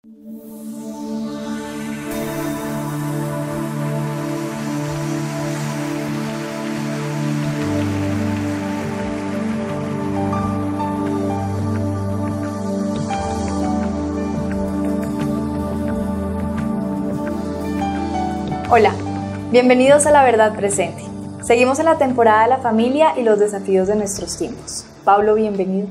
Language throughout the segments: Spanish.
Hola, bienvenidos a La Verdad Presente. Seguimos en la temporada de la familia y los desafíos de nuestros tiempos. Pablo, bienvenido.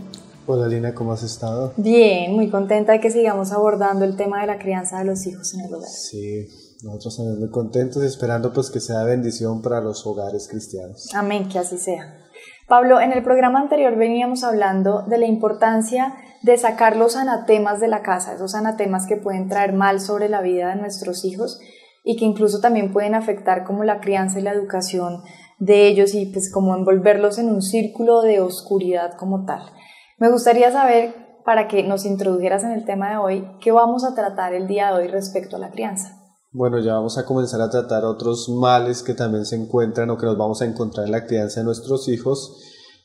Hola Lina, ¿cómo has estado? Bien, muy contenta de que sigamos abordando el tema de la crianza de los hijos en el hogar. Sí, nosotros estamos muy contentos esperando pues que sea bendición para los hogares cristianos. Amén, que así sea. Pablo, en el programa anterior veníamos hablando de la importancia de sacar los anatemas de la casa, esos anatemas que pueden traer mal sobre la vida de nuestros hijos y que incluso también pueden afectar como la crianza y la educación de ellos y pues como envolverlos en un círculo de oscuridad como tal. Me gustaría saber, para que nos introdujeras en el tema de hoy, ¿qué vamos a tratar el día de hoy respecto a la crianza? Bueno, ya vamos a comenzar a tratar otros males que también se encuentran o que nos vamos a encontrar en la crianza de nuestros hijos.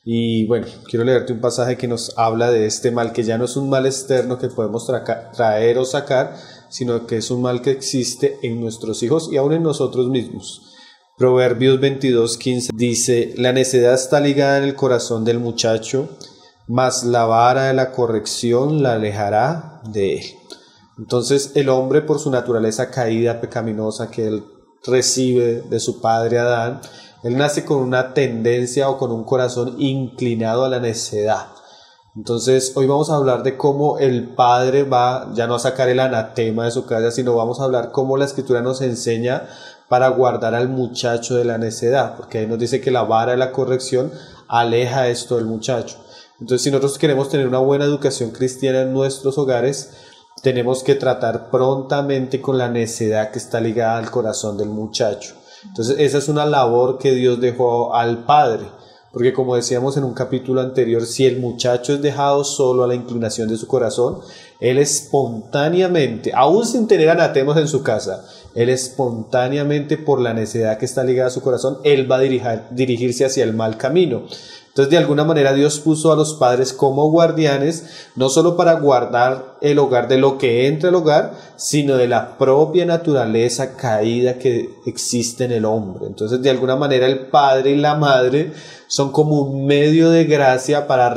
Y bueno, quiero leerte un pasaje que nos habla de este mal, que ya no es un mal externo que podemos traer o sacar, sino que es un mal que existe en nuestros hijos y aún en nosotros mismos. Proverbios 22:15 dice: la necedad está ligada en el corazón del muchacho, mas la vara de la corrección la alejará de él. Entonces el hombre, por su naturaleza caída, pecaminosa que él recibe de su padre Adán, él nace con una tendencia o con un corazón inclinado a la necedad. Entonces hoy vamos a hablar de cómo el padre va ya no a sacar el anatema de su casa, sino vamos a hablar cómo la escritura nos enseña para guardar al muchacho de la necedad, porque ahí nos dice que la vara de la corrección aleja esto del muchacho. Entonces, si nosotros queremos tener una buena educación cristiana en nuestros hogares, tenemos que tratar prontamente con la necedad que está ligada al corazón del muchacho. Entonces, esa es una labor que Dios dejó al padre, porque como decíamos en un capítulo anterior, si el muchacho es dejado solo a la inclinación de su corazón, él espontáneamente, aún sin tener anatemas en su casa, él espontáneamente, por la necedad que está ligada a su corazón, él va a dirigirse hacia el mal camino. Entonces, de alguna manera, Dios puso a los padres como guardianes, no solo para guardar el hogar de lo que entra al hogar, sino de la propia naturaleza caída que existe en el hombre. Entonces, de alguna manera, el padre y la madre son como un medio de gracia para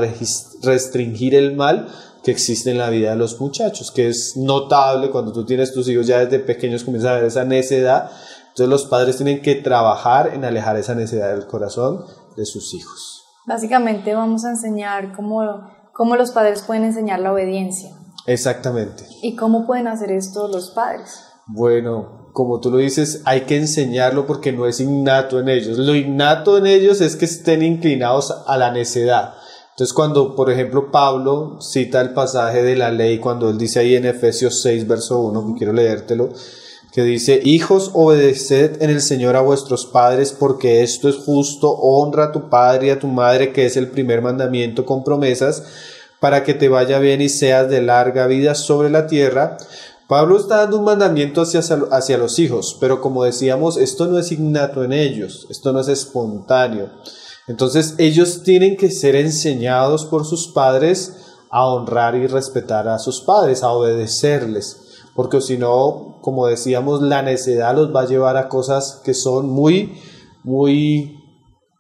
restringir el mal que existe en la vida de los muchachos, que es notable cuando tú tienes tus hijos ya desde pequeños, comienzas a ver esa necedad. Entonces, los padres tienen que trabajar en alejar esa necedad del corazón de sus hijos. Básicamente vamos a enseñar cómo los padres pueden enseñar la obediencia. Exactamente. ¿Y cómo pueden hacer esto los padres? Bueno, como tú lo dices, hay que enseñarlo porque no es innato en ellos. Lo innato en ellos es que estén inclinados a la necedad. Entonces, cuando, por ejemplo, Pablo cita el pasaje de la ley, cuando él dice ahí en Efesios 6, verso 1, que quiero leértelo, que dice: hijos, obedeced en el Señor a vuestros padres, porque esto es justo, honra a tu padre y a tu madre, que es el primer mandamiento con promesas, para que te vaya bien y seas de larga vida sobre la tierra. Pablo está dando un mandamiento hacia los hijos, pero como decíamos, esto no es innato en ellos, esto no es espontáneo. Entonces ellos tienen que ser enseñados por sus padres a honrar y respetar a sus padres, a obedecerles. Porque si no, como decíamos, la necedad los va a llevar a cosas que son muy, muy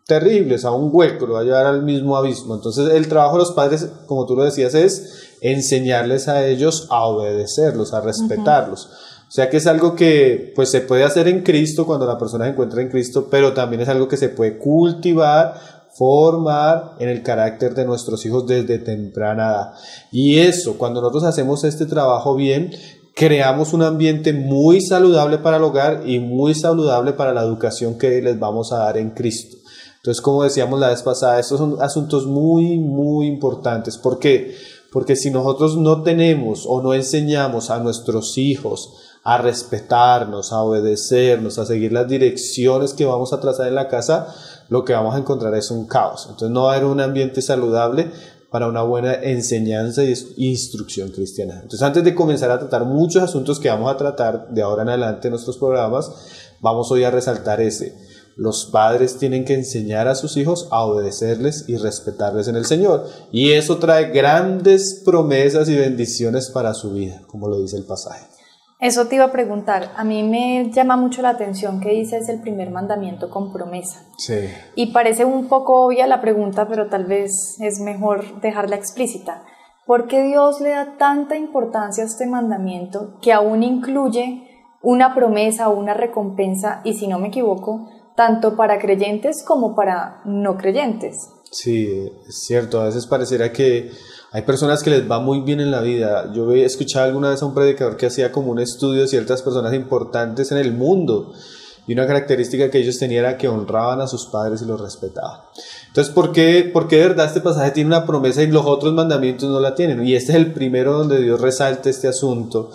terribles, a un hueco, lo va a llevar al mismo abismo. Entonces el trabajo de los padres, como tú lo decías, es enseñarles a ellos a obedecerlos, a respetarlos. O sea que es algo que pues se puede hacer en Cristo cuando la persona se encuentra en Cristo, pero también es algo que se puede cultivar, formar en el carácter de nuestros hijos desde temprana edad. Y eso, cuando nosotros hacemos este trabajo bien, creamos un ambiente muy saludable para el hogar y muy saludable para la educación que les vamos a dar en Cristo. Entonces, como decíamos la vez pasada, estos son asuntos muy, muy importantes. ¿Por qué? Porque si nosotros no tenemos o no enseñamos a nuestros hijos a respetarnos, a obedecernos, a seguir las direcciones que vamos a trazar en la casa, lo que vamos a encontrar es un caos. Entonces no va a haber un ambiente saludable para una buena enseñanza y instrucción cristiana. Entonces, antes de comenzar a tratar muchos asuntos que vamos a tratar de ahora en adelante en nuestros programas, vamos hoy a resaltar ese. los padres tienen que enseñar a sus hijos a obedecerles y respetarles en el Señor. Y eso trae grandes promesas y bendiciones para su vida, como lo dice el pasaje. Eso te iba a preguntar. A mí me llama mucho la atención que dice es el primer mandamiento con promesa. Sí. Y parece un poco obvia la pregunta, pero tal vez es mejor dejarla explícita. ¿Por qué Dios le da tanta importancia a este mandamiento que aún incluye una promesa o una recompensa, y si no me equivoco, tanto para creyentes como para no creyentes? Sí, es cierto. A veces pareciera que hay personas que les va muy bien en la vida. Yo he escuchado alguna vez a un predicador que hacía como un estudio de ciertas personas importantes en el mundo, y una característica que ellos tenían era que honraban a sus padres y los respetaban. Entonces, ¿por qué de verdad este pasaje tiene una promesa y los otros mandamientos no la tienen? Y este es el primero donde Dios resalta este asunto.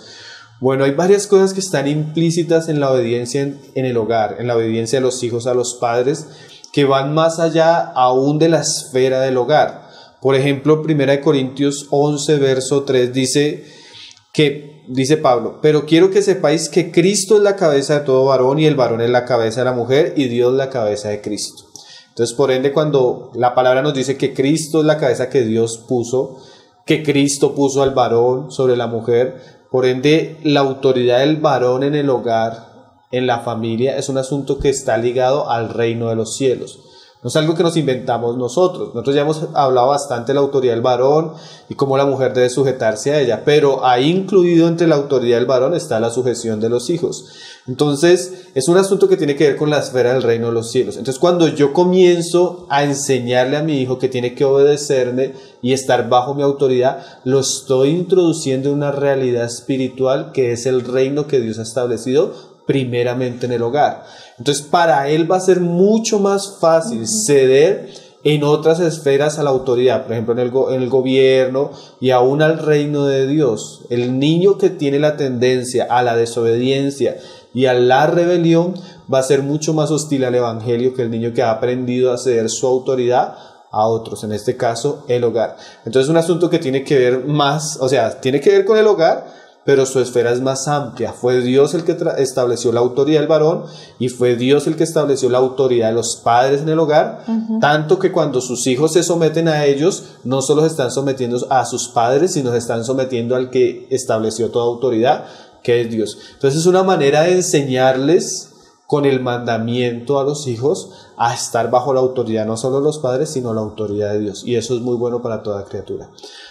Bueno, hay varias cosas que están implícitas en la obediencia en el hogar, en la obediencia de los hijos a los padres, que van más allá aún de la esfera del hogar. Por ejemplo, 1 Corintios 11, verso 3 dice Pablo: pero quiero que sepáis que Cristo es la cabeza de todo varón, y el varón es la cabeza de la mujer, y Dios la cabeza de Cristo. Entonces, por ende, cuando la palabra nos dice que Cristo es la cabeza que Dios puso, que Cristo puso al varón sobre la mujer, por ende, la autoridad del varón en el hogar, en la familia, es un asunto que está ligado al reino de los cielos. No es algo que nos inventamos nosotros. Nosotros ya hemos hablado bastante de la autoridad del varón y cómo la mujer debe sujetarse a ella, pero ahí incluido entre la autoridad del varón está la sujeción de los hijos. Entonces, es un asunto que tiene que ver con la esfera del reino de los cielos. Entonces, cuando yo comienzo a enseñarle a mi hijo que tiene que obedecerme y estar bajo mi autoridad, lo estoy introduciendo en una realidad espiritual que es el reino que Dios ha establecido primeramente en el hogar. Entonces, para él va a ser mucho más fácil ceder en otras esferas a la autoridad, por ejemplo en el gobierno y aún al reino de Dios. El niño que tiene la tendencia a la desobediencia y a la rebelión va a ser mucho más hostil al evangelio que el niño que ha aprendido a ceder su autoridad a otros, en este caso el hogar. Entonces, es un asunto que tiene que ver más, tiene que ver con el hogar, pero su esfera es más amplia. Fue Dios el que estableció la autoridad del varón, y fue Dios el que estableció la autoridad de los padres en el hogar, tanto que cuando sus hijos se someten a ellos, no solo se están sometiendo a sus padres, sino se están sometiendo al que estableció toda autoridad, que es Dios. Entonces, es una manera de enseñarles con el mandamiento a los hijos a estar bajo la autoridad, no solo de los padres, sino la autoridad de Dios, y eso es muy bueno para toda criatura.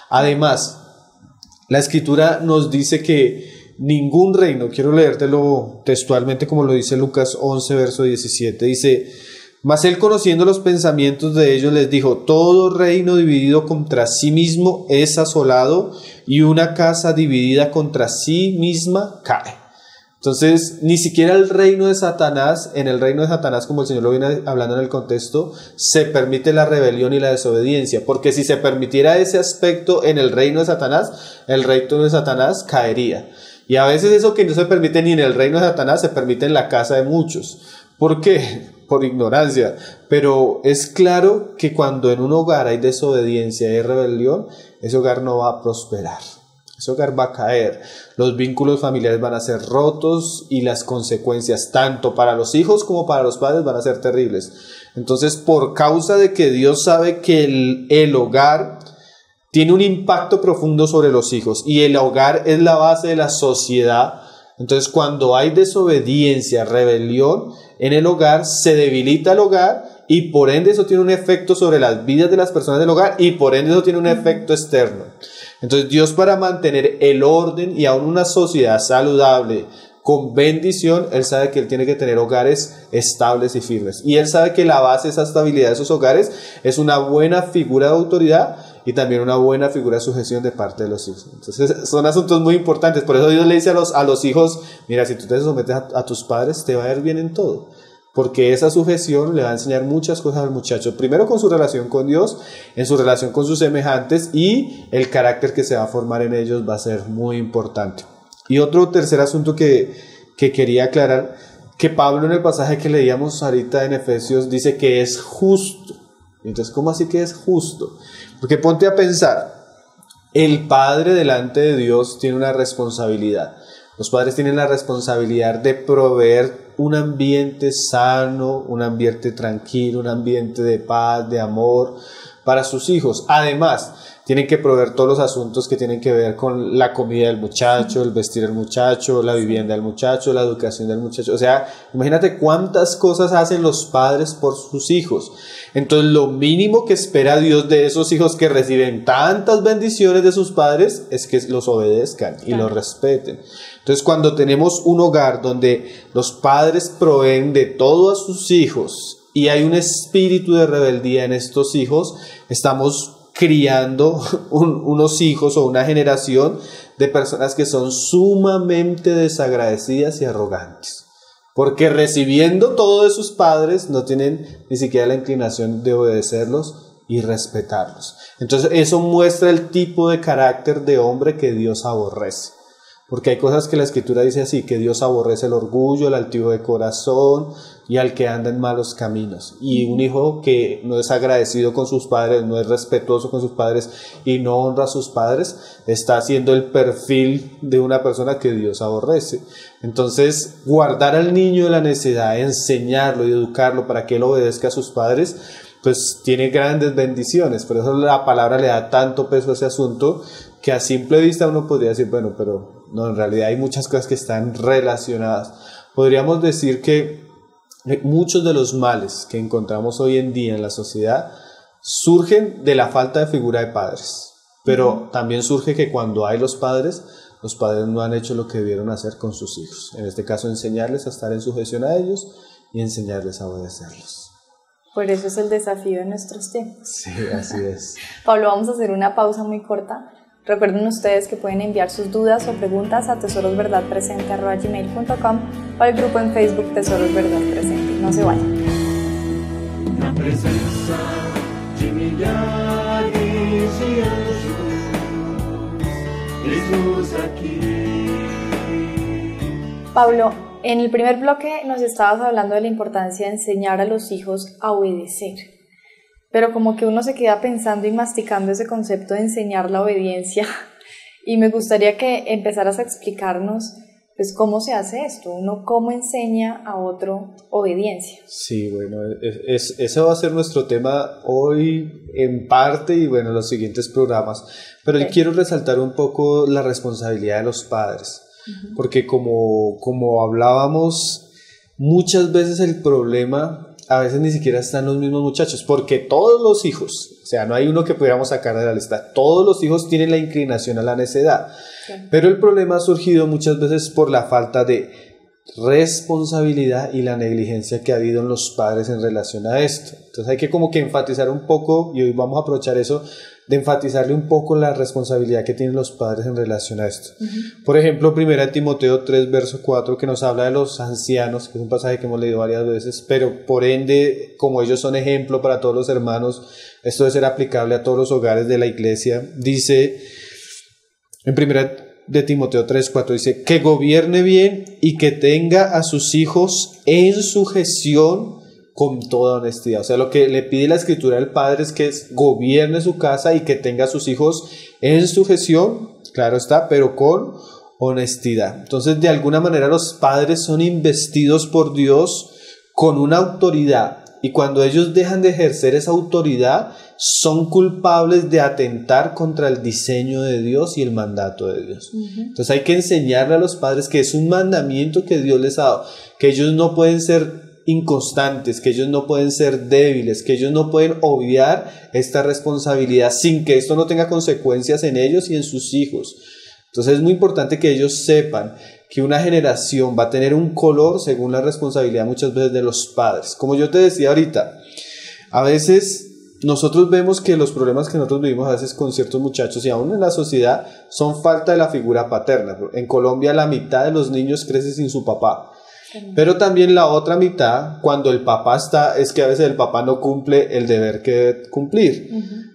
Además, la Escritura nos dice que ningún reino, quiero leértelo textualmente como lo dice Lucas 11, verso 17, dice: mas él, conociendo los pensamientos de ellos, les dijo: todo reino dividido contra sí mismo es asolado, y una casa dividida contra sí misma cae. Entonces, ni siquiera el reino de Satanás, en el reino de Satanás, como el Señor lo viene hablando en el contexto, se permite la rebelión y la desobediencia, porque si se permitiera ese aspecto en el reino de Satanás, el reino de Satanás caería. Y a veces eso que no se permite ni en el reino de Satanás, se permite en la casa de muchos. ¿Por qué? Por ignorancia. Pero es claro que cuando en un hogar hay desobediencia y rebelión, ese hogar no va a prosperar. Ese hogar va a caer, los vínculos familiares van a ser rotos, y las consecuencias tanto para los hijos como para los padres van a ser terribles. Entonces, por causa de que Dios sabe que el hogar tiene un impacto profundo sobre los hijos, y el hogar es la base de la sociedad, entonces cuando hay desobediencia, rebelión en el hogar, se debilita el hogar, y por ende eso tiene un efecto sobre las vidas de las personas del hogar, y por ende eso tiene un efecto externo. Entonces, Dios, para mantener el orden y aún una sociedad saludable con bendición, Él sabe que Él tiene que tener hogares estables y firmes, y Él sabe que la base de esa estabilidad de esos hogares es una buena figura de autoridad y también una buena figura de sujeción de parte de los hijos. Entonces, son asuntos muy importantes. Por eso Dios le dice a los hijos: mira, si tú te sometes a tus padres, te va a ir bien en todo, porque esa sujeción le va a enseñar muchas cosas al muchacho, primero con su relación con Dios, en su relación con sus semejantes, y el carácter que se va a formar en ellos va a ser muy importante. Y otro tercer asunto que quería aclarar, que Pablo en el pasaje que leíamos ahorita en Efesios dice que es justo. Entonces, ¿cómo así que es justo? Porque ponte a pensar, el padre delante de Dios tiene una responsabilidad. Los padres tienen la responsabilidad de proveer un ambiente sano, un ambiente tranquilo, un ambiente de paz, de amor para sus hijos. Además, tienen que proveer todos los asuntos que tienen que ver con la comida del muchacho, el vestir del muchacho, la vivienda del muchacho, la educación del muchacho. O sea, imagínate cuántas cosas hacen los padres por sus hijos. Entonces, lo mínimo que espera Dios de esos hijos que reciben tantas bendiciones de sus padres es que los obedezcan y los respeten. Entonces, cuando tenemos un hogar donde los padres proveen de todo a sus hijos y hay un espíritu de rebeldía en estos hijos, estamos criando unos hijos o una generación de personas que son sumamente desagradecidas y arrogantes, porque recibiendo todo de sus padres no tienen ni siquiera la inclinación de obedecerlos y respetarlos. Entonces eso muestra el tipo de carácter de hombre que Dios aborrece. Porque hay cosas que la Escritura dice así, que Dios aborrece el orgullo, el altivo de corazón y al que anda en malos caminos. Y un hijo que no es agradecido con sus padres, no es respetuoso con sus padres y no honra a sus padres, está haciendo el perfil de una persona que Dios aborrece. Entonces, guardar al niño de la necedad, enseñarlo y educarlo para que él obedezca a sus padres, pues tiene grandes bendiciones. Por eso la palabra le da tanto peso a ese asunto, que a simple vista uno podría decir, bueno, pero no, en realidad hay muchas cosas que están relacionadas. Podríamos decir que muchos de los males que encontramos hoy en día en la sociedad surgen de la falta de figura de padres, pero también surge que cuando hay los padres no han hecho lo que debieron hacer con sus hijos. En este caso, enseñarles a estar en sujeción a ellos y enseñarles a obedecerlos. Por eso es el desafío de nuestros tiempos. Sí, así es. Pablo, vamos a hacer una pausa muy corta. Recuerden ustedes que pueden enviar sus dudas o preguntas a tesorosverdadpresente@gmail.com o al grupo en Facebook Tesoros Verdad Presente. No se vayan. Na presença de milhares de anjos, Jesus aqui. Pablo, en el primer bloque nos estabas hablando de la importancia de enseñar a los hijos a obedecer. Pero como que uno se queda pensando y masticando ese concepto de enseñar la obediencia, y me gustaría que empezaras a explicarnos pues cómo se hace esto, uno cómo enseña a otro obediencia. Sí, bueno, ese va a ser nuestro tema hoy en parte y bueno, los siguientes programas, pero yo quiero resaltar un poco la responsabilidad de los padres, porque como hablábamos, muchas veces el problema a veces ni siquiera están los mismos muchachos, porque todos los hijos, o sea, no hay uno que pudiéramos sacar de la lista, todos los hijos tienen la inclinación a la necedad, pero el problema ha surgido muchas veces por la falta de responsabilidad y la negligencia que ha habido en los padres en relación a esto. Entonces hay que como que enfatizar un poco, y hoy vamos a aprovechar eso, de enfatizarle un poco la responsabilidad que tienen los padres en relación a esto. Por ejemplo, 1 Timoteo 3, verso 4, que nos habla de los ancianos, que es un pasaje que hemos leído varias veces, pero por ende, como ellos son ejemplo para todos los hermanos, esto debe ser aplicable a todos los hogares de la iglesia. Dice, en 1 Timoteo 3, 4, dice, que gobierne bien y que tenga a sus hijos en sujeción con toda honestidad. O sea, lo que le pide la Escritura al padre es que gobierne su casa y que tenga a sus hijos en sujeción, claro está, pero con honestidad. Entonces, de alguna manera los padres son investidos por Dios con una autoridad, y cuando ellos dejan de ejercer esa autoridad, son culpables de atentar contra el diseño de Dios y el mandato de Dios. Entonces hay que enseñarle a los padres que es un mandamiento que Dios les ha dado, que ellos no pueden ser inconstantes, que ellos no pueden ser débiles, que ellos no pueden obviar esta responsabilidad sin que esto no tenga consecuencias en ellos y en sus hijos. Entonces es muy importante que ellos sepan que una generación va a tener un color según la responsabilidad muchas veces de los padres. Como yo te decía ahorita, a veces nosotros vemos que los problemas que nosotros vivimos a veces con ciertos muchachos y aún en la sociedad son falta de la figura paterna. En Colombia la mitad de los niños crece sin su papá. Pero también la otra mitad, cuando el papá está, es que a veces el papá no cumple el deber que debe cumplir.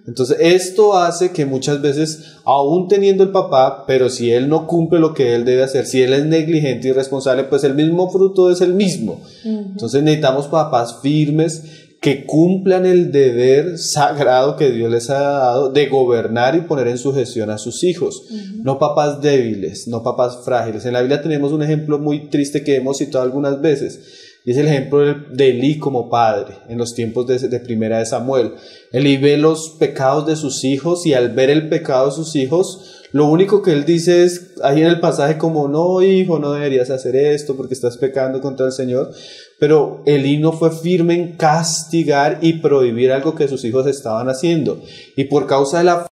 Entonces esto hace que muchas veces, aún teniendo el papá, pero si él no cumple lo que él debe hacer, si él es negligente y irresponsable, pues el mismo fruto es el mismo. Entonces necesitamos papás firmes que cumplan el deber sagrado que Dios les ha dado de gobernar y poner en sujeción a sus hijos. No papás débiles, no papás frágiles. En la Biblia tenemos un ejemplo muy triste que hemos citado algunas veces, y es el ejemplo de Elí como padre en los tiempos de primera de Samuel. Elí ve los pecados de sus hijos, y al ver el pecado de sus hijos, lo único que él dice es, ahí en el pasaje, como, no, hijo, no deberías hacer esto porque estás pecando contra el Señor. Pero Elí no fue firme en castigar y prohibir algo que sus hijos estaban haciendo. Y por causa de la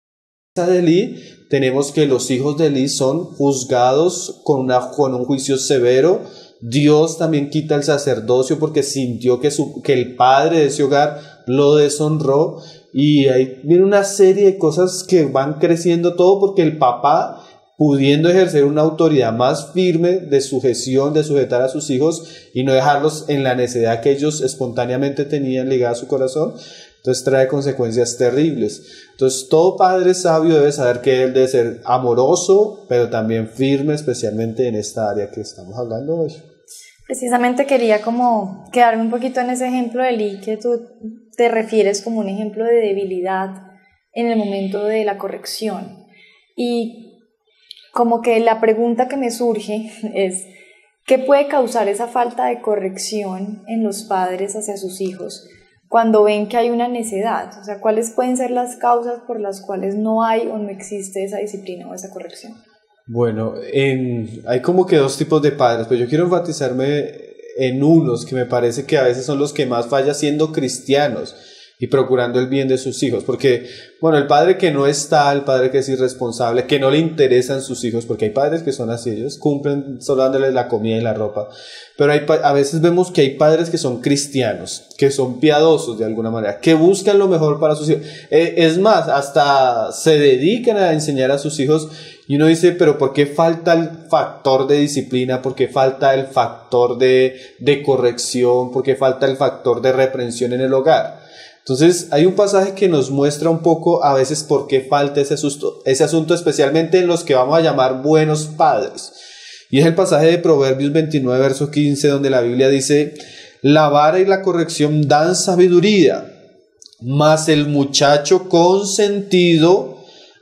fuerza de Elí, tenemos que los hijos de Elí son juzgados con un juicio severo. Dios también quita el sacerdocio porque sintió que el padre de ese hogar lo deshonró. Y ahí viene una serie de cosas que van creciendo todo porque el papá, pudiendo ejercer una autoridad más firme de sujeción, de sujetar a sus hijos y no dejarlos en la necedad que ellos espontáneamente tenían ligada a su corazón, entonces trae consecuencias terribles. Entonces todo padre sabio debe saber que él debe ser amoroso, pero también firme, especialmente en esta área que estamos hablando hoy. Precisamente quería como quedarme un poquito en ese ejemplo de Elí que tú te refieres como un ejemplo de debilidad en el momento de la corrección. Y como que la pregunta que me surge es, ¿qué puede causar esa falta de corrección en los padres hacia sus hijos cuando ven que hay una necedad? O sea, ¿cuáles pueden ser las causas por las cuales no hay o no existe esa disciplina o esa corrección? Bueno, hay como que dos tipos de padres, pero yo quiero enfatizarme en unos que me parece que a veces son los que más fallan siendo cristianos y procurando el bien de sus hijos, porque, bueno, el padre que no está, el padre que es irresponsable, que no le interesan sus hijos, porque hay padres que son así, ellos cumplen solo dándoles la comida y la ropa, pero a veces vemos que hay padres que son cristianos, que son piadosos de alguna manera, que buscan lo mejor para sus hijos, es más, hasta se dedican a enseñar a sus hijos. Y uno dice, pero ¿por qué falta el factor de disciplina? ¿Por qué falta el factor de corrección? ¿Por qué falta el factor de reprensión en el hogar? Entonces hay un pasaje que nos muestra un poco a veces por qué falta ese asunto, especialmente en los que vamos a llamar buenos padres. Y es el pasaje de Proverbios 29, verso 15, donde la Biblia dice, la vara y la corrección dan sabiduría, mas el muchacho consentido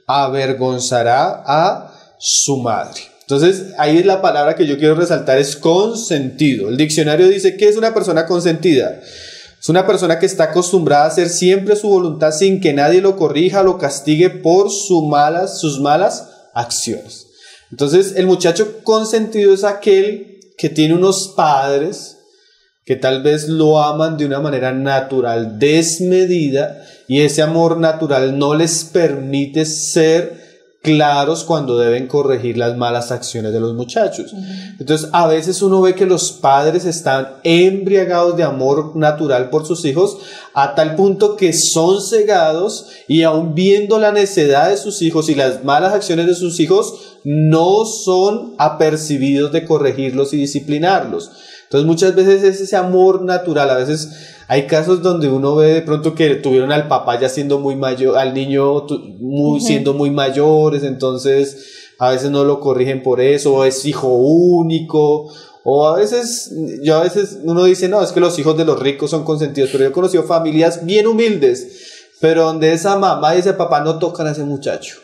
avergonzará a su madre. Entonces ahí es la palabra que yo quiero resaltar, es consentido. El diccionario dice, ¿qué es una persona consentida? Es una persona que está acostumbrada a hacer siempre su voluntad sin que nadie lo corrija o lo castigue por sus malas acciones. Entonces el muchacho consentido es aquel que tiene unos padres que tal vez lo aman de una manera natural, desmedida, y ese amor natural no les permite ser claros cuando deben corregir las malas acciones de los muchachos. Entonces a veces uno ve que los padres están embriagados de amor natural por sus hijos a tal punto que son cegados, y aun viendo la necedad de sus hijos y las malas acciones de sus hijos no son apercibidos de corregirlos y disciplinarlos. Entonces muchas veces es ese amor natural. A veces hay casos donde uno ve de pronto que tuvieron al papá ya siendo muy mayor, al niño siendo muy mayores, entonces a veces no lo corrigen por eso, o es hijo único, o a veces uno dice, no, es que los hijos de los ricos son consentidos, pero yo he conocido familias bien humildes, pero donde esa mamá y ese papá no tocan a ese muchacho.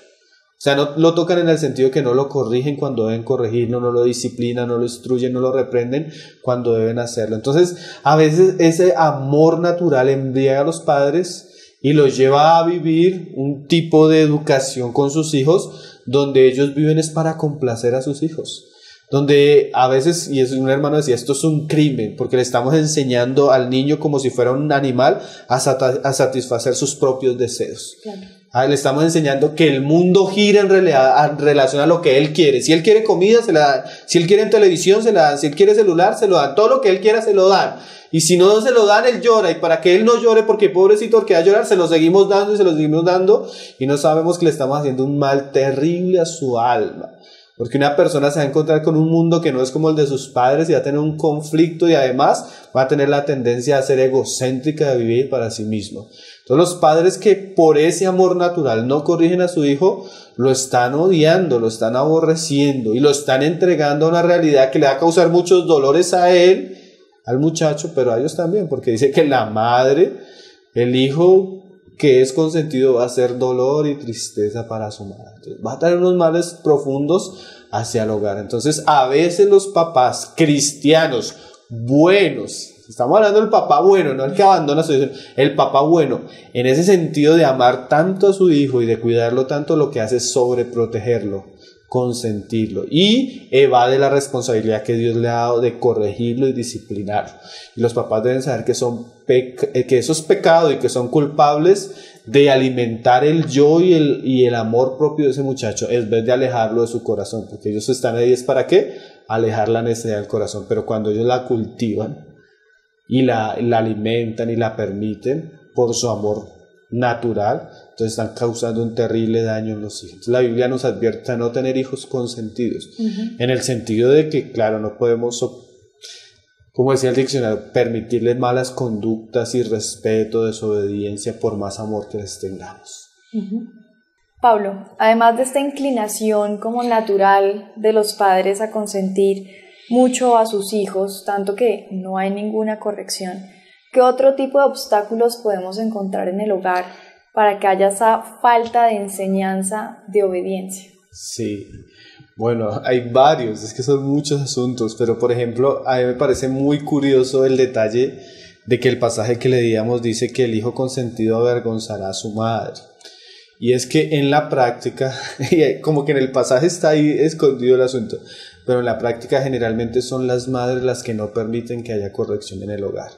O sea, no lo tocan en el sentido que no lo corrigen cuando deben corregirlo, no lo disciplinan, no lo instruyen, no lo reprenden cuando deben hacerlo. Entonces, a veces ese amor natural embriaga a los padres y los lleva a vivir un tipo de educación con sus hijos donde ellos viven es para complacer a sus hijos. Donde a veces, y es un hermano decía, esto es un crimen, porque le estamos enseñando al niño como si fuera un animal a satisfacer sus propios deseos. Claro. Le estamos enseñando que el mundo gira en relación a lo que él quiere. Si él quiere comida, se la dan. Si él quiere televisión, se la dan. Si él quiere celular, se lo dan. Todo lo que él quiera, se lo dan. Y si no se lo dan, él llora. Y para que él no llore, porque pobrecito, porque va a llorar, se lo seguimos dando y se lo seguimos dando. Y no sabemos que le estamos haciendo un mal terrible a su alma. Porque una persona se va a encontrar con un mundo que no es como el de sus padres y va a tener un conflicto, y además va a tener la tendencia a ser egocéntrica, de vivir para sí mismo. Entonces los padres que por ese amor natural no corrigen a su hijo, lo están odiando, lo están aborreciendo y lo están entregando a una realidad que le va a causar muchos dolores a él, al muchacho, pero a ellos también, porque dice que la madre El hijo que es consentido va a ser dolor y tristeza para su madre. Entonces, va a traer unos males profundos hacia el hogar. Entonces, a veces los papás cristianos buenos, estamos hablando del papá bueno, no el que abandona a su hijo, el papá bueno, en ese sentido de amar tanto a su hijo y de cuidarlo tanto, lo que hace es sobreprotegerlo, consentirlo y evade la responsabilidad que Dios le ha dado de corregirlo y disciplinarlo. Y los papás deben saber que que eso es pecado y que son culpables de alimentar el yo y el amor propio de ese muchacho en vez de alejarlo de su corazón, porque ellos están ahí es para qué, alejar la necesidad del corazón. Pero cuando ellos la cultivan y la alimentan y la permiten por su amor natural, entonces están causando un terrible daño en los hijos. Entonces, la Biblia nos advierte a no tener hijos consentidos, en el sentido de que, claro, no podemos, como decía el diccionario, permitirles malas conductas, irrespeto, desobediencia, por más amor que les tengamos. Pablo, además de esta inclinación como natural de los padres a consentir mucho a sus hijos, tanto que no hay ninguna corrección, ¿qué otro tipo de obstáculos podemos encontrar en el hogar para que haya esa falta de enseñanza de obediencia? Sí, bueno, hay varios, es que son muchos asuntos, pero por ejemplo, a mí me parece muy curioso el detalle de que el pasaje que leíamos dice que el hijo consentido avergonzará a su madre. Y es que en la práctica, como que en el pasaje está ahí escondido el asunto, pero en la práctica generalmente son las madres las que no permiten que haya corrección en el hogar.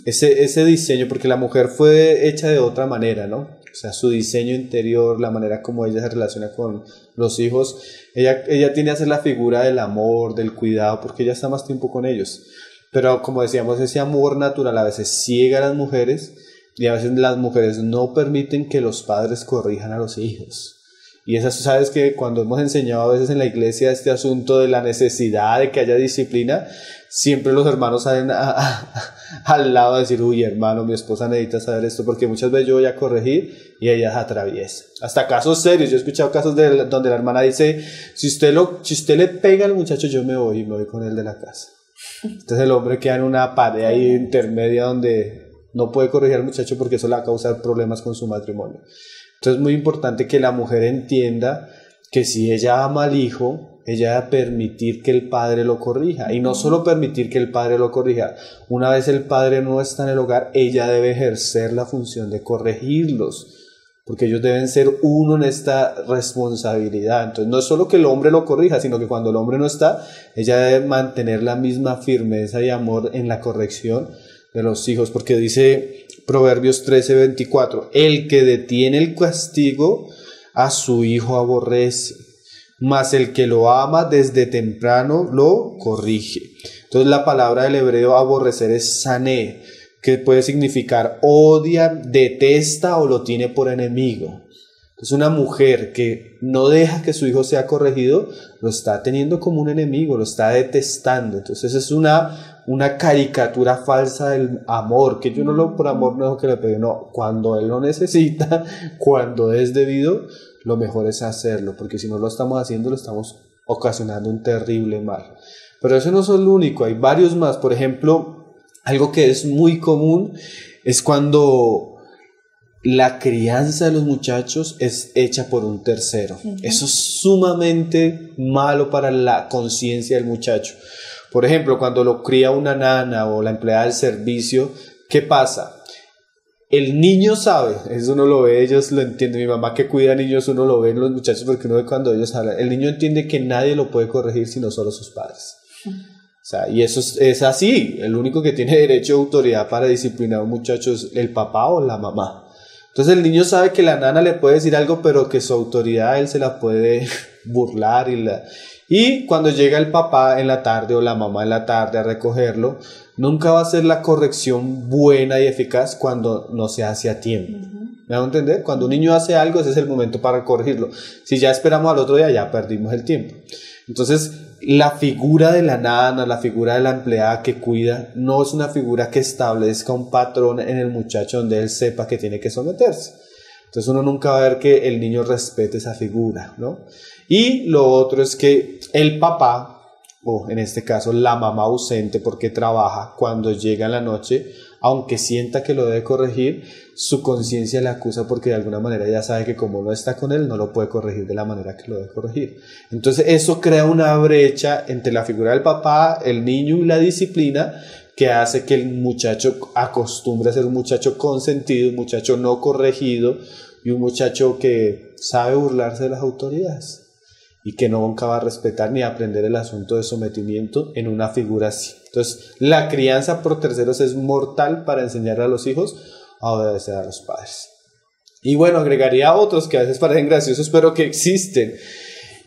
Ese diseño, porque la mujer fue hecha de otra manera, ¿no? O sea, su diseño interior, la manera como ella se relaciona con los hijos, ella tiene a ser la figura del amor, del cuidado, porque ella está más tiempo con ellos. Pero como decíamos, ese amor natural a veces ciega a las mujeres, y a veces las mujeres no permiten que los padres corrijan a los hijos. Y eso, sabes que cuando hemos enseñado a veces en la iglesia este asunto de la necesidad de que haya disciplina, siempre los hermanos salen al lado a decir, uy hermano, mi esposa necesita saber esto, porque muchas veces yo voy a corregir y ella atraviesa. Hasta casos serios, yo he escuchado casos donde la hermana dice, si usted le pega al muchacho, yo me voy con él de la casa. Entonces el hombre queda en una pared ahí intermedia donde no puede corregir al muchacho porque eso le va a causar problemas con su matrimonio. Entonces es muy importante que la mujer entienda que si ella ama al hijo, ella debe permitir que el padre lo corrija. Y no solo permitir que el padre lo corrija. Una vez el padre no está en el hogar, ella debe ejercer la función de corregirlos. Porque ellos deben ser uno en esta responsabilidad. Entonces no es solo que el hombre lo corrija, sino que cuando el hombre no está, ella debe mantener la misma firmeza y amor en la corrección de los hijos, porque dice Proverbios 13:24, el que detiene el castigo a su hijo aborrece, mas el que lo ama desde temprano lo corrige. Entonces la palabra del hebreo aborrecer es sané, que puede significar odia, detesta o lo tiene por enemigo. Entonces una mujer que no deja que su hijo sea corregido, lo está teniendo como un enemigo, lo está detestando. Entonces es una caricatura falsa del amor, que yo no lo por amor no dejo que le pegue, no, cuando él lo necesita, cuando es debido, lo mejor es hacerlo, porque si no lo estamos haciendo, lo estamos ocasionando un terrible mal. Pero eso no es lo único, hay varios más. Por ejemplo, algo que es muy común es cuando la crianza de los muchachos es hecha por un tercero. Eso es sumamente malo para la conciencia del muchacho. Por ejemplo, cuando lo cría una nana o la empleada del servicio, ¿qué pasa? El niño sabe, eso uno lo ve, ellos lo entienden. Mi mamá que cuida a niños, uno lo ve en los muchachos porque uno ve cuando ellos hablan. El niño entiende que nadie lo puede corregir sino solo sus padres. O sea, y eso es así. El único que tiene derecho a autoridad para disciplinar a un muchacho es el papá o la mamá. Entonces el niño sabe que la nana le puede decir algo, pero que su autoridad él se la puede burlar. Y cuando llega el papá en la tarde o la mamá en la tarde a recogerlo, nunca va a ser la corrección buena y eficaz cuando no se hace a tiempo. ¿Me hago entender? Cuando un niño hace algo, ese es el momento para corregirlo. Si ya esperamos al otro día, ya perdimos el tiempo. Entonces, la figura de la nana, la figura de la empleada que cuida, no es una figura que establezca un patrón en el muchacho donde él sepa que tiene que someterse. Entonces uno nunca va a ver que el niño respete esa figura, ¿no? Y lo otro es que el papá, o en este caso la mamá ausente porque trabaja, cuando llega en la noche, aunque sienta que lo debe corregir, su conciencia le acusa porque de alguna manera ya sabe que como no está con él, no lo puede corregir de la manera que lo debe corregir. Entonces eso crea una brecha entre la figura del papá, el niño y la disciplina, que hace que el muchacho acostumbre a ser un muchacho consentido, un muchacho no corregido y un muchacho que sabe burlarse de las autoridades y que nunca va a respetar ni a aprender el asunto de sometimiento en una figura así. Entonces, la crianza por terceros es mortal para enseñar a los hijos a obedecer a los padres. Y bueno, agregaría otros que a veces parecen graciosos, pero que existen.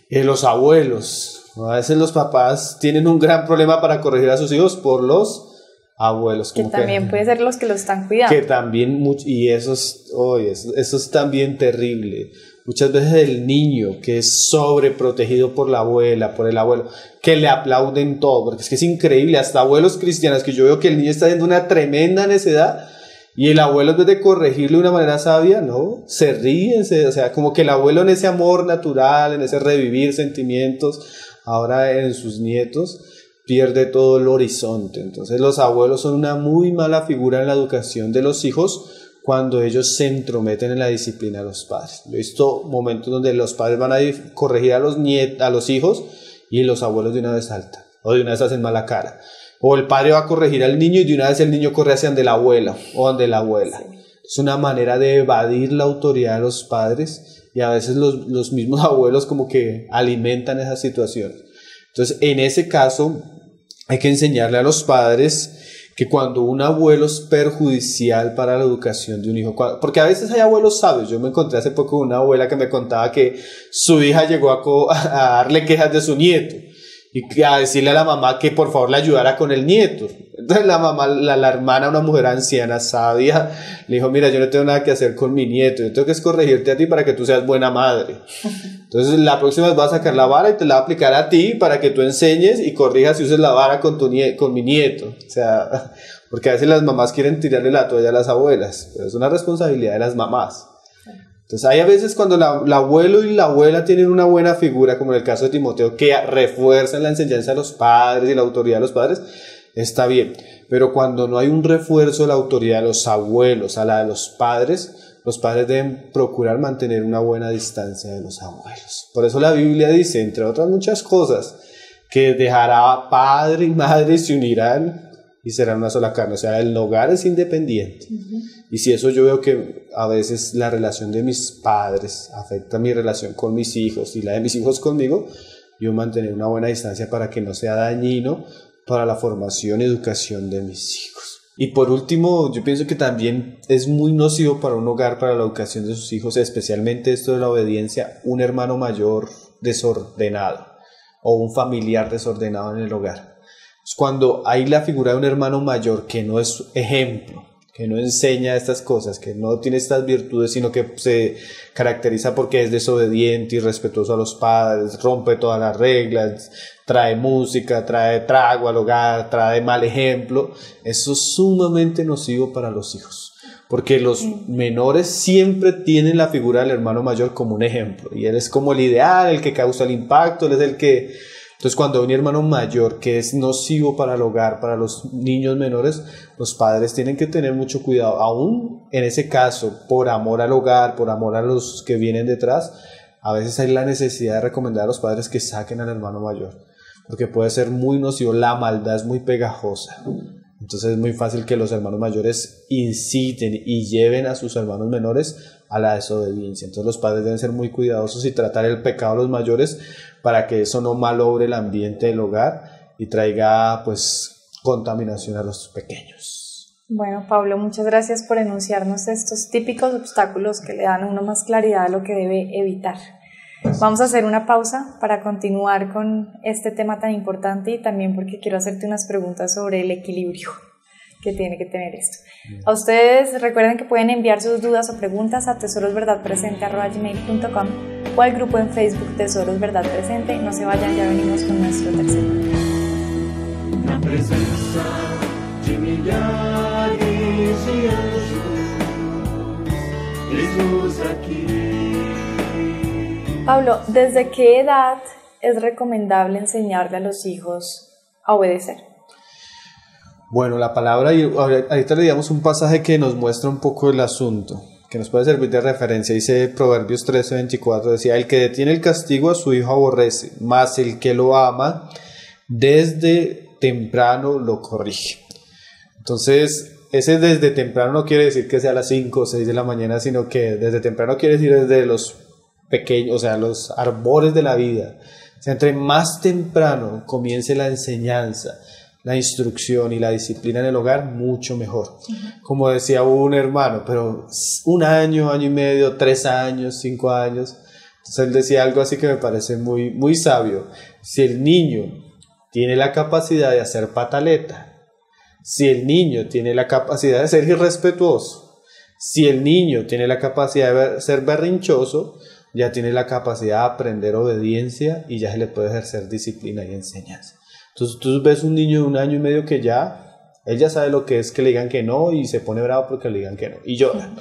Los abuelos. A veces los papás tienen un gran problema para corregir a sus hijos por los abuelos. Que también puede ser los que los están cuidando. Que también, y eso es también terrible. Muchas veces el niño que es sobreprotegido por la abuela, por el abuelo, que le aplauden todo, porque es que es increíble, hasta abuelos cristianos, que yo veo que el niño está haciendo una tremenda necedad y el abuelo, en vez de corregirlo de una manera sabia, no, se ríen, o sea, como que el abuelo en ese amor natural, en ese revivir sentimientos, ahora en sus nietos, pierde todo el horizonte. Entonces los abuelos son una muy mala figura en la educación de los hijos, cuando ellos se entrometen en la disciplina de los padres. Yo he visto momentos donde los padres van a corregir a los hijos y los abuelos de una vez saltan, o de una vez hacen mala cara. O el padre va a corregir al niño y de una vez el niño corre hacia donde la abuela o donde la abuela. Sí. Es una manera de evadir la autoridad de los padres y a veces los mismos abuelos como que alimentan esa situación. Entonces, en ese caso, hay que enseñarle a los padres que cuando un abuelo es perjudicial para la educación de un hijo, porque a veces hay abuelos sabios. Yo me encontré hace poco con una abuela que me contaba que su hija llegó a darle quejas de su nieto y a decirle a la mamá que por favor le ayudara con el nieto. Entonces la mamá, la hermana, una mujer anciana, sabia, le dijo: mira, yo no tengo nada que hacer con mi nieto, yo tengo que corregirte a ti para que tú seas buena madre. Entonces la próxima vez vas a sacar la vara y te la va a aplicar a ti para que tú enseñes y corrijas y uses la vara con mi nieto. O sea, porque a veces las mamás quieren tirarle la toalla a las abuelas, pero es una responsabilidad de las mamás. Entonces hay a veces cuando el abuelo y la abuela tienen una buena figura, como en el caso de Timoteo, que refuerzan la enseñanza de los padres y la autoridad de los padres, está bien. Pero cuando no hay un refuerzo de la autoridad de los abuelos a la de los padres deben procurar mantener una buena distancia de los abuelos. Por eso la Biblia dice, entre otras muchas cosas, que dejará padre y madre, se unirán y serán una sola carne. O sea, el hogar es independiente. Y si eso yo veo que a veces la relación de mis padres afecta mi relación con mis hijos y la de mis hijos conmigo, yo mantener una buena distancia para que no sea dañino para la formación y educación de mis hijos. Y por último, yo pienso que también es muy nocivo para un hogar, para la educación de sus hijos, especialmente esto de la obediencia, un hermano mayor desordenado o un familiar desordenado en el hogar. Es cuando hay la figura de un hermano mayor que no es ejemplo, que no enseña estas cosas, que no tiene estas virtudes, sino que se caracteriza porque es desobediente, irrespetuoso a los padres, rompe todas las reglas, trae música, trae trago al hogar, trae mal ejemplo. Eso es sumamente nocivo para los hijos, porque los menores siempre tienen la figura del hermano mayor como un ejemplo, y él es como el ideal, el que causa el impacto, él es el que... Entonces, cuando hay un hermano mayor que es nocivo para el hogar, para los niños menores, los padres tienen que tener mucho cuidado. Aún en ese caso, por amor al hogar, por amor a los que vienen detrás, a veces hay la necesidad de recomendar a los padres que saquen al hermano mayor, porque puede ser muy nocivo, la maldad es muy pegajosa. Entonces es muy fácil que los hermanos mayores inciten y lleven a sus hermanos menores a la desobediencia. Entonces los padres deben ser muy cuidadosos y tratar el pecado de los mayores para que eso no malogre el ambiente del hogar y traiga pues contaminación a los pequeños. Bueno, Pablo, muchas gracias por enunciarnos estos típicos obstáculos que le dan a uno más claridad a lo que debe evitar. Vamos a hacer una pausa para continuar con este tema tan importante y también porque quiero hacerte unas preguntas sobre el equilibrio que tiene que tener esto. A ustedes recuerden que pueden enviar sus dudas o preguntas a tesorosverdadpresente@gmail.com o al grupo en Facebook Tesoros Verdad Presente. No se vayan, ya venimos con nuestro tercer tema. Na presença de milhares de anjos, Jesus aqui. Pablo, ¿desde qué edad es recomendable enseñarle a los hijos a obedecer? Bueno, la palabra, y ahorita le damos un pasaje que nos muestra un poco el asunto, que nos puede servir de referencia. Dice Proverbios 13:24, decía: el que detiene el castigo a su hijo aborrece, mas el que lo ama desde temprano lo corrige. Entonces, ese desde temprano no quiere decir que sea a las 5 o 6 de la mañana, sino que desde temprano quiere decir desde los pequeños, o sea, los arbores de la vida. O sea, entre más temprano comience la enseñanza, la instrucción y la disciplina en el hogar, mucho mejor. Como decía un hermano, pero 1 año, año y medio, 3 años, 5 años. Entonces él decía algo así que me parece muy, muy sabio. Si el niño tiene la capacidad de hacer pataleta, si el niño tiene la capacidad de ser irrespetuoso, si el niño tiene la capacidad de ser berrinchoso, ya tiene la capacidad de aprender obediencia y ya se le puede ejercer disciplina y enseñanza. Entonces tú ves un niño de 1 año y medio que él ya sabe lo que es que le digan que no y se pone bravo porque le digan que no y llora.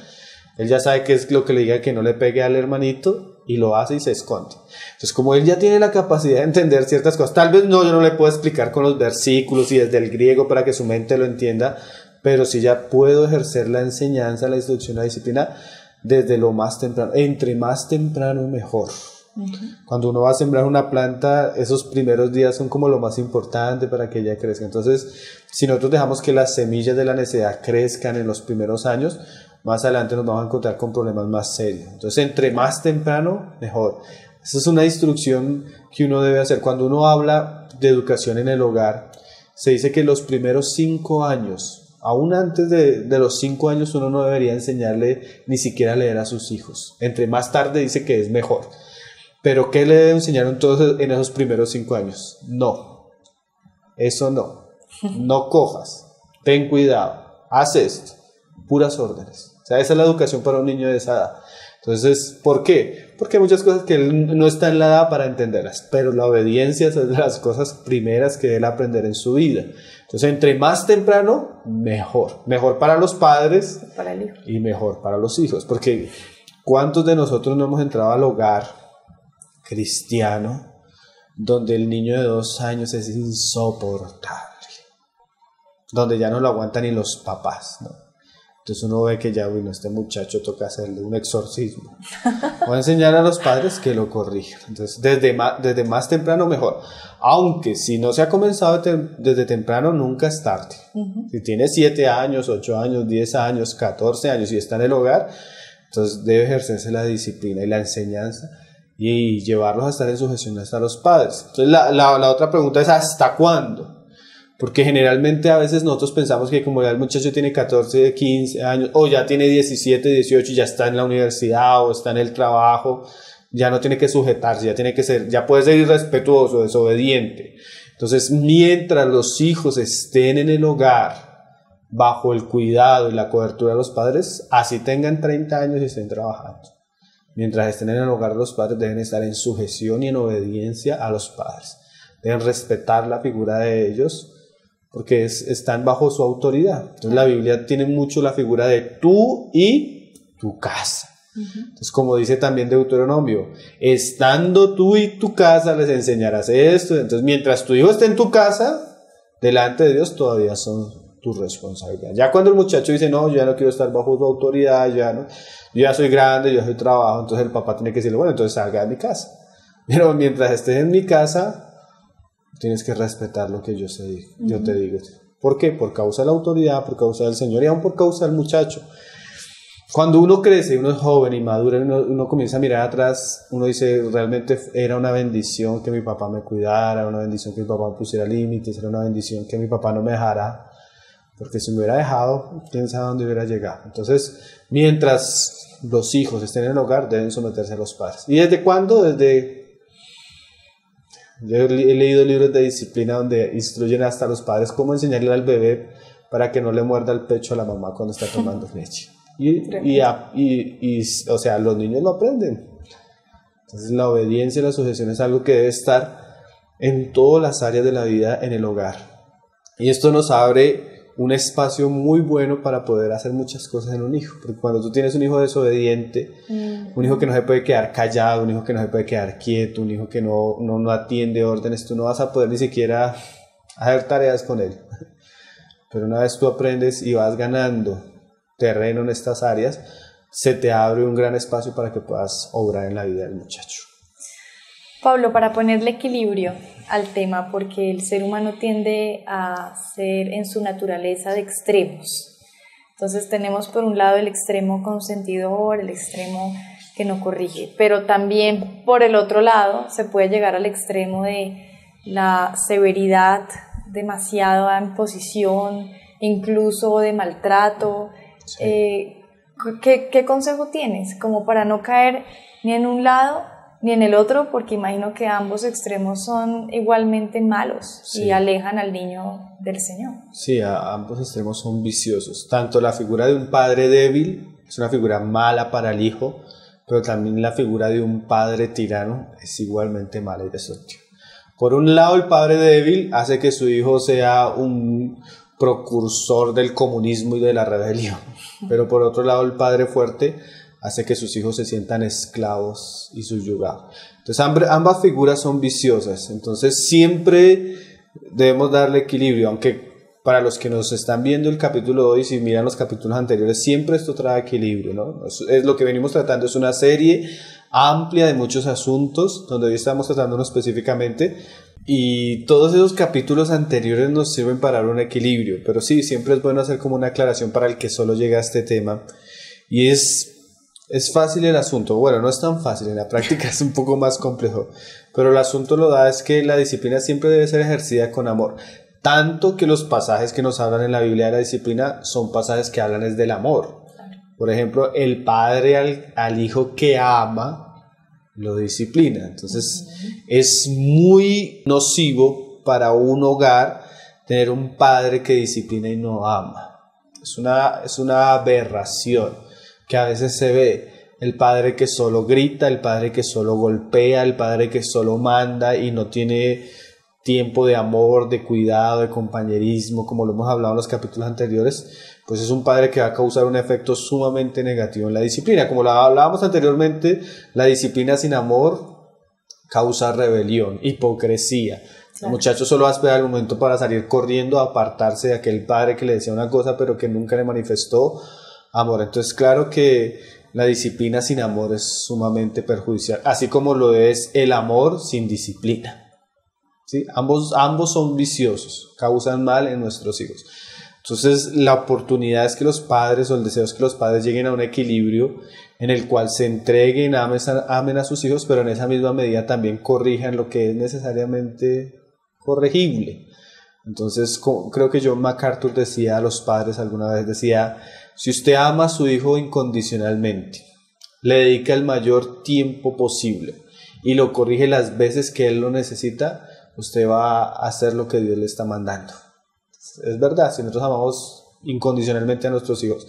Él ya sabe qué es lo que le diga que no le pegue al hermanito y lo hace y se esconde. Entonces, como él ya tiene la capacidad de entender ciertas cosas, tal vez yo no le puedo explicar con los versículos y desde el griego para que su mente lo entienda, pero sí ya puedo ejercer la enseñanza, la instrucción, la disciplina desde lo más temprano. Entre más temprano mejor. Cuando uno va a sembrar una planta, esos primeros días son como lo más importante para que ella crezca. Entonces, si nosotros dejamos que las semillas de la necedad crezcan en los primeros años, más adelante nos vamos a encontrar con problemas más serios. Entonces, entre más temprano, mejor. Esa es una instrucción que uno debe hacer. Cuando uno habla de educación en el hogar, se dice que los primeros 5 años, aún antes de los 5 años, uno no debería enseñarle ni siquiera a leer a sus hijos. Entre más tarde dice que es mejor. ¿Pero qué le debe enseñar entonces en esos primeros 5 años? No, eso no. No cojas, ten cuidado, haz esto, puras órdenes. O sea, esa es la educación para un niño de esa edad. Entonces, ¿por qué? Porque hay muchas cosas que él no está en la edad para entenderlas, pero la obediencia es de las cosas primeras que él aprender en su vida. Entonces, entre más temprano, mejor. Mejor para los padres para el hijo. Y mejor para los hijos. Porque ¿cuántos de nosotros no hemos entrado al hogar cristiano donde el niño de 2 años es insoportable, donde ya no lo aguantan ni los papás, ¿no? Entonces uno ve que ya, bueno, este muchacho toca hacerle un exorcismo. Voy a enseñar a los padres que lo corrijan. Entonces desde más temprano mejor. Aunque si no se ha comenzado desde temprano, nunca es tarde. Si tiene 7 años, 8 años, 10 años, 14 años y está en el hogar, entonces debe ejercerse la disciplina y la enseñanza y llevarlos a estar en sujeción hasta los padres. Entonces la otra pregunta es ¿hasta cuándo? Porque generalmente a veces nosotros pensamos que como ya el muchacho tiene 14, 15 años o ya tiene 17, 18 y ya está en la universidad o está en el trabajo, ya no tiene que sujetarse, ya puede ser irrespetuoso, desobediente. Entonces, mientras los hijos estén en el hogar bajo el cuidado y la cobertura de los padres, así tengan 30 años y estén trabajando. Mientras estén en el hogar, los padres deben estar en sujeción y en obediencia a los padres. Deben respetar la figura de ellos porque están bajo su autoridad. Entonces la Biblia tiene mucho la figura de tú y tu casa. Entonces, como dice también Deuteronomio, estando tú y tu casa les enseñarás esto. Entonces, mientras tu hijo esté en tu casa, delante de Dios todavía son tu responsabilidad. Ya cuando el muchacho dice, no, yo ya no quiero estar bajo tu autoridad, yo ya soy grande, yo ya soy trabajo, entonces el papá tiene que decirle, bueno, entonces salga de mi casa. Pero mientras estés en mi casa, tienes que respetar lo que yo te digo. ¿Por qué? Por causa de la autoridad, por causa del Señor y aún por causa del muchacho. Cuando uno crece, uno es joven y madura, uno comienza a mirar atrás, uno dice, realmente era una bendición que mi papá me cuidara, una bendición que mi papá me pusiera límites, era una bendición que mi papá no me dejara, porque si me hubiera dejado, quién sabe dónde hubiera llegado. Entonces, mientras los hijos estén en el hogar, deben someterse a los padres. ¿Y desde cuándo? Yo he leído libros de disciplina donde instruyen hasta a los padres cómo enseñarle al bebé para que no le muerda el pecho a la mamá cuando está tomando leche. O sea, los niños lo aprenden. Entonces la obediencia y la sujeción es algo que debe estar en todas las áreas de la vida en el hogar. Y esto nos abre un espacio muy bueno para poder hacer muchas cosas en un hijo, porque cuando tú tienes un hijo desobediente, un hijo que no se puede quedar callado, un hijo que no se puede quedar quieto, un hijo que no atiende órdenes, tú no vas a poder ni siquiera hacer tareas con él. Pero una vez tú aprendes y vas ganando terreno en estas áreas, se te abre un gran espacio para que puedas obrar en la vida del muchacho. Pablo, para ponerle equilibrio al tema, porque el ser humano tiende a ser en su naturaleza de extremos. Entonces tenemos por un lado el extremo consentidor, el extremo que no corrige, pero también por el otro lado se puede llegar al extremo de la severidad, demasiada imposición, incluso de maltrato. Sí. ¿Qué consejo tienes como para no caer ni en un lado ni en el otro? Porque imagino que ambos extremos son igualmente malos, sí, y alejan al niño del Señor. Sí, ambos extremos son viciosos. Tanto la figura de un padre débil es una figura mala para el hijo, pero también la figura de un padre tirano es igualmente mala y destructiva. Por un lado, el padre débil hace que su hijo sea un precursor del comunismo y de la rebelión, pero por otro lado, el padre fuerte hace que sus hijos se sientan esclavos y subyugados. Entonces ambas figuras son viciosas, entonces siempre debemos darle equilibrio, aunque para los que nos están viendo el capítulo 2 y si miran los capítulos anteriores, siempre esto trae equilibrio, ¿no? Es lo que venimos tratando, es una serie amplia de muchos asuntos, donde hoy estamos tratando específicamente, y todos esos capítulos anteriores nos sirven para dar un equilibrio, pero sí, siempre es bueno hacer como una aclaración para el que solo llega a este tema, y es fácil el asunto. Bueno, no es tan fácil, en la práctica es un poco más complejo, pero el asunto lo da es que la disciplina siempre debe ser ejercida con amor, tanto que los pasajes que nos hablan en la Biblia de la disciplina son pasajes que hablan es del amor. Por ejemplo, el padre al hijo que ama lo disciplina. Entonces es muy nocivo para un hogar tener un padre que disciplina y no ama. Es una aberración que a veces se ve. El padre que solo grita, el padre que solo golpea, el padre que solo manda y no tiene tiempo de amor, de cuidado, de compañerismo, como lo hemos hablado en los capítulos anteriores, pues es un padre que va a causar un efecto sumamente negativo en la disciplina. Como lo hablábamos anteriormente, la disciplina sin amor causa rebelión, hipocresía. Claro. El muchacho solo va a esperar el momento para salir corriendo a apartarse de aquel padre que le decía una cosa pero que nunca le manifestó amor. Entonces claro que la disciplina sin amor es sumamente perjudicial, así como lo es el amor sin disciplina. ¿Sí? Ambos son viciosos, causan mal en nuestros hijos. Entonces la oportunidad es que los padres, o el deseo es que los padres lleguen a un equilibrio en el cual se entreguen, amen a sus hijos, pero en esa misma medida también corrijan lo que es necesariamente corregible. Entonces creo que John MacArthur decía a los padres alguna vez, decía: si usted ama a su hijo incondicionalmente, le dedica el mayor tiempo posible y lo corrige las veces que él lo necesita, usted va a hacer lo que Dios le está mandando. Es verdad, si nosotros amamos incondicionalmente a nuestros hijos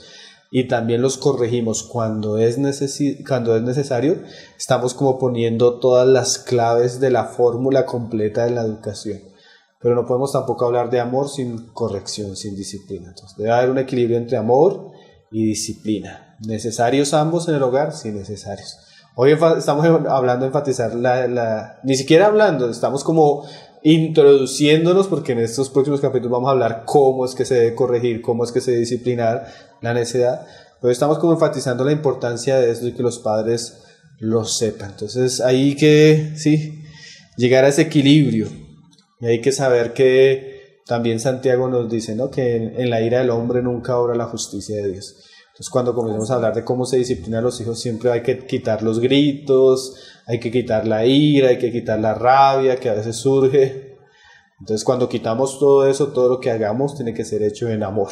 y también los corregimos cuando es necesario, estamos como poniendo todas las claves de la fórmula completa de la educación. Pero no podemos tampoco hablar de amor sin corrección, sin disciplina. Entonces debe haber un equilibrio entre amor y disciplina. Necesarios ambos en el hogar, sí necesarios. Hoy estamos hablando de enfatizar ni siquiera hablando, estamos como introduciéndonos, porque en estos próximos capítulos vamos a hablar cómo es que se debe corregir, cómo es que se debe disciplinar la necedad, pero estamos como enfatizando la importancia de eso y que los padres lo sepan. Entonces hay que, sí, llegar a ese equilibrio, y hay que saber que también Santiago nos dice, ¿no?, que en la ira del hombre nunca obra la justicia de Dios. Entonces cuando comencemos a hablar de cómo se disciplina a los hijos, siempre hay que quitar los gritos, hay que quitar la ira, hay que quitar la rabia que a veces surge. Entonces cuando quitamos todo eso, todo lo que hagamos tiene que ser hecho en amor.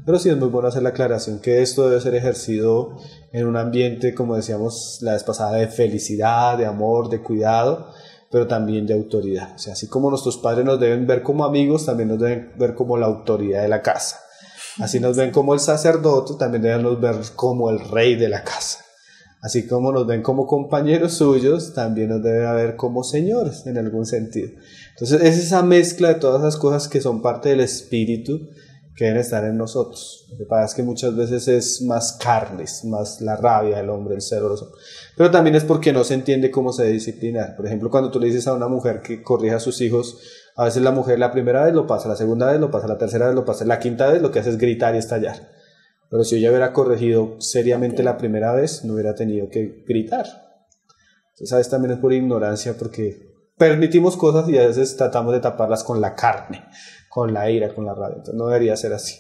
Pero sí es muy bueno hacer la aclaración que esto debe ser ejercido en un ambiente, como decíamos la vez pasada, de felicidad, de amor, de cuidado, pero también de autoridad. O sea, así como nuestros padres nos deben ver como amigos, también nos deben ver como la autoridad de la casa. Así nos ven como el sacerdote, también deben ver como el rey de la casa. Así como nos ven como compañeros suyos, también nos deben ver como señores en algún sentido. Entonces es esa mezcla de todas esas cosas que son parte del espíritu que deben estar en nosotros. Lo que pasa es que muchas veces es más carnes, más la rabia del hombre, el celoso. Pero también es porque no se entiende cómo se debe disciplinar. Por ejemplo, cuando tú le dices a una mujer que corrija a sus hijos A veces la mujer la primera vez lo pasa, la segunda vez lo pasa, la tercera vez lo pasa, la quinta vez lo que hace es gritar y estallar. Pero si ella hubiera corregido seriamente la primera vez, no hubiera tenido que gritar. Entonces a veces también es por ignorancia, porque permitimos cosas y a veces tratamos de taparlas con la carne, con la ira, con la rabia. Entonces no debería ser así.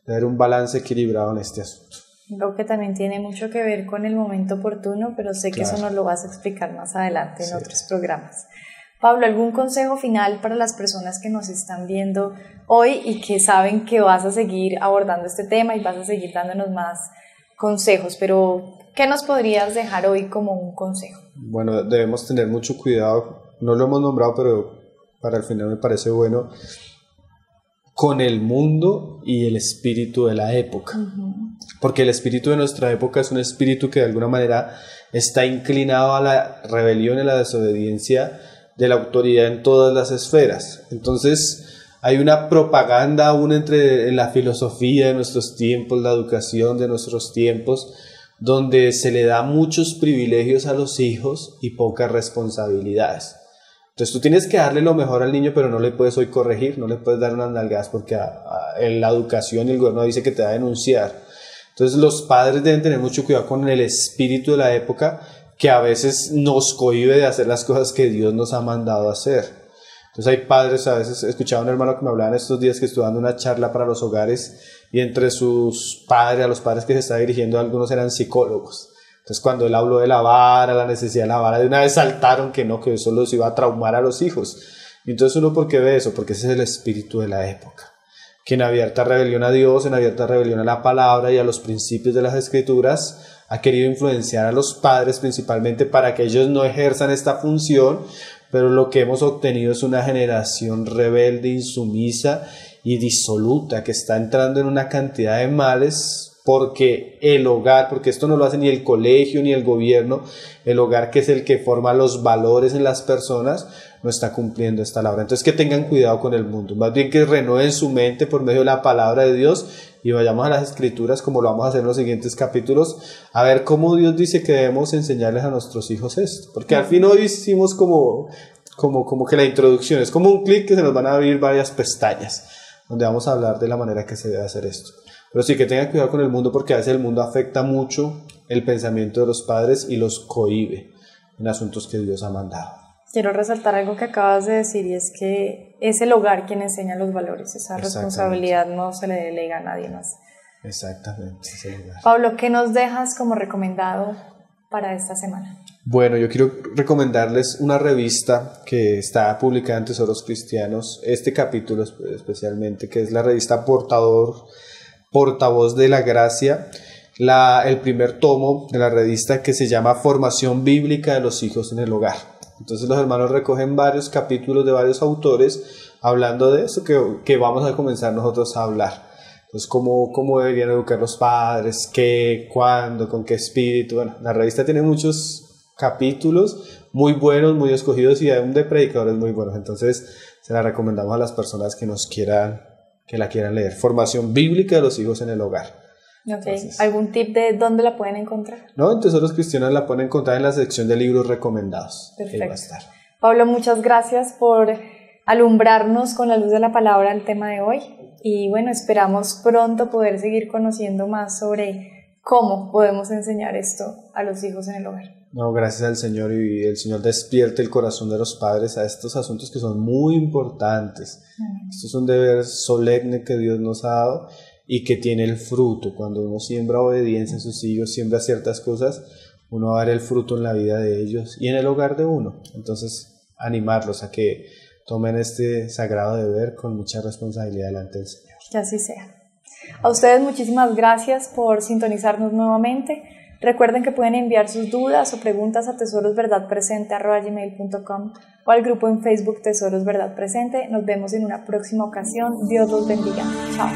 Debe haber un balance equilibrado en este asunto. Creo que también tiene mucho que ver con el momento oportuno, pero sé que eso nos lo vas a explicar más adelante en otros programas. Pablo, ¿algún consejo final para las personas que nos están viendo hoy y que saben que vas a seguir abordando este tema y vas a seguir dándonos más consejos? Pero, ¿qué nos podrías dejar hoy como un consejo? Bueno, debemos tener mucho cuidado, no lo hemos nombrado, pero para el final me parece bueno, con el mundo y el espíritu de la época. Porque el espíritu de nuestra época es un espíritu que de alguna manera está inclinado a la rebelión y a la desobediencia de la autoridad en todas las esferas. Entonces hay una propaganda aún en la filosofía de nuestros tiempos, la educación de nuestros tiempos, donde se le da muchos privilegios a los hijos y pocas responsabilidades. Entonces tú tienes que darle lo mejor al niño, pero no le puedes hoy corregir, no le puedes dar unas nalgadas porque en la educación y el gobierno dice que te va a denunciar. Entonces los padres deben tener mucho cuidado con el espíritu de la época, que a veces nos cohíbe de hacer las cosas que Dios nos ha mandado a hacer. Entonces hay padres, a veces escuchaba a un hermano que me hablaba en estos días que estuvo dando una charla para los hogares y entre sus padres, a los padres que se está dirigiendo, algunos eran psicólogos. Entonces cuando él habló de la vara, la necesidad de la vara, de una vez saltaron que no, que eso los iba a traumar a los hijos. Y entonces uno, ¿por qué ve eso? Porque ese es el espíritu de la época, que en abierta rebelión a Dios, en abierta rebelión a la palabra y a los principios de las Escrituras, ha querido influenciar a los padres principalmente para que ellos no ejerzan esta función, pero lo que hemos obtenido es una generación rebelde, insumisa y disoluta, que está entrando en una cantidad de males, porque el hogar, porque esto no lo hace ni el colegio ni el gobierno, el hogar, que es el que forma los valores en las personas, no está cumpliendo esta labor. Entonces que tengan cuidado con el mundo, más bien que renueven su mente por medio de la palabra de Dios y vayamos a las Escrituras, como lo vamos a hacer en los siguientes capítulos, a ver cómo Dios dice que debemos enseñarles a nuestros hijos esto, porque al fin hoy hicimos como que la introducción, es como un clic que se nos van a abrir varias pestañas, donde vamos a hablar de la manera que se debe hacer esto. Pero sí que tengan cuidado con el mundo, porque a veces el mundo afecta mucho el pensamiento de los padres y los cohíbe en asuntos que Dios ha mandado. Quiero resaltar algo que acabas de decir, y es que es el hogar quien enseña los valores. Esa responsabilidad no se le delega a nadie más. Exactamente, es el hogar. Pablo, ¿qué nos dejas como recomendado para esta semana? Bueno, yo quiero recomendarles una revista que está publicada en Tesoros Cristianos, este capítulo especialmente, que es la revista Portavoz de la Gracia, el primer tomo de la revista, que se llama Formación Bíblica de los Hijos en el Hogar. Entonces los hermanos recogen varios capítulos de varios autores hablando de eso que vamos a comenzar nosotros a hablar. Entonces, cómo deberían educar los padres, qué, cuándo, con qué espíritu. Bueno, la revista tiene muchos capítulos muy buenos, muy escogidos, y aún de predicadores muy buenos. Entonces se la recomendamos a las personas que la quieran leer. Formación Bíblica de los Hijos en el Hogar. Okay. Entonces, ¿algún tip de dónde la pueden encontrar? No, en Tesoros Cristianos la pueden encontrar en la sección de libros recomendados. Perfecto. Va a estar. Pablo, muchas gracias por alumbrarnos con la luz de la palabra el tema de hoy. Y bueno, esperamos pronto poder seguir conociendo más sobre cómo podemos enseñar esto a los hijos en el hogar. No, gracias al Señor, y el Señor despierte el corazón de los padres a estos asuntos que son muy importantes. Esto es un deber solemne que Dios nos ha dado y que tiene el fruto. Cuando uno siembra obediencia en sus hijos, siembra ciertas cosas, uno va a ver el fruto en la vida de ellos y en el hogar de uno. Entonces, animarlos a que tomen este sagrado deber con mucha responsabilidad delante del Señor. Que así sea. A ustedes muchísimas gracias por sintonizarnos nuevamente. Recuerden que pueden enviar sus dudas o preguntas a tesorosverdadpresente@gmail.com o al grupo en Facebook Tesoros Verdad Presente. Nos vemos en una próxima ocasión. Dios los bendiga. Chao.